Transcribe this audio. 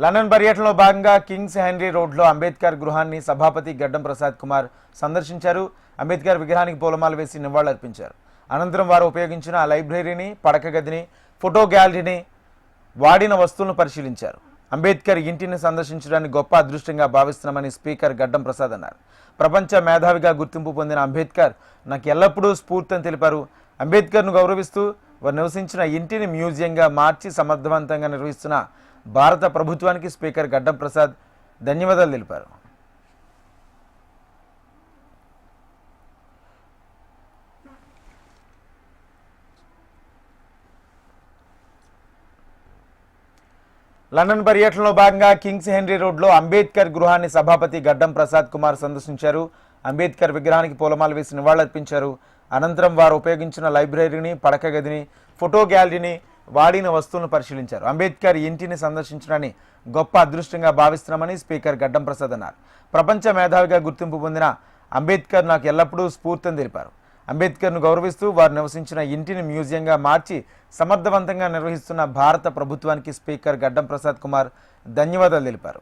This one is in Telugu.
లండన్ పర్యటనలో భాగంగా కింగ్స్ హెన్రీ రోడ్లో అంబేద్కర్ గృహాన్ని సభాపతి గడ్డం ప్రసాద్ కుమార్ సందర్శించారు. అంబేద్కర్ విగ్రహానికి పూలమాల వేసి నివాళులర్పించారు. అనంతరం వారు ఉపయోగించిన లైబ్రరీని, పడక గదిని, ఫోటో గ్యాలరీని, వాడిన వస్తువులను పరిశీలించారు. అంబేద్కర్ ఇంటిని సందర్శించడాన్ని గొప్ప అదృష్టంగా భావిస్తున్నామని స్పీకర్ గడ్డం ప్రసాద్ అన్నారు. ప్రపంచ మేధావిగా గుర్తింపు పొందిన అంబేద్కర్ నాకు ఎల్లప్పుడూ స్ఫూర్తిని తెలిపారు. అంబేద్కర్ను గౌరవిస్తూ వారు నివసించిన ఇంటిని మ్యూజియంగా మార్చి సమర్థవంతంగా నిర్వహిస్తున్న భారత ప్రభుత్వానికి స్పీకర్ గడ్డం ప్రసాద్ ధన్యవాదాలు తెలిపారు. లండన్ పర్యటనలో భాగంగా కింగ్స్ హెన్రీ రోడ్లో అంబేద్కర్ గృహాన్ని సభాపతి గడ్డం ప్రసాద్ కుమార్ సందర్శించారు. అంబేద్కర్ విగ్రహానికి పూలమాల వేసి నివాళులర్పించారు. అనంతరం వారు ఉపయోగించిన లైబ్రరీని, పడక గదిని, ఫోటో గ్యాలరీని, వాడిన వస్తువులను పరిశీలించారు. అంబేద్కర్ ఇంటిని సందర్శించడాన్ని గొప్ప అదృష్టంగా భావిస్తున్నామని స్పీకర్ గడ్డం ప్రసాద్ అన్నారు. ప్రపంచ మేధావిగా గుర్తింపు పొందిన అంబేద్కర్ నాకు ఎల్లప్పుడూ స్ఫూర్తిని తెలిపారు. అంబేద్కర్ను గౌరవిస్తూ వారు నివసించిన ఇంటిని మ్యూజియంగా మార్చి సమర్థవంతంగా నిర్వహిస్తున్న భారత ప్రభుత్వానికి స్పీకర్ గడ్డం ప్రసాద్ కుమార్ ధన్యవాదాలు తెలిపారు.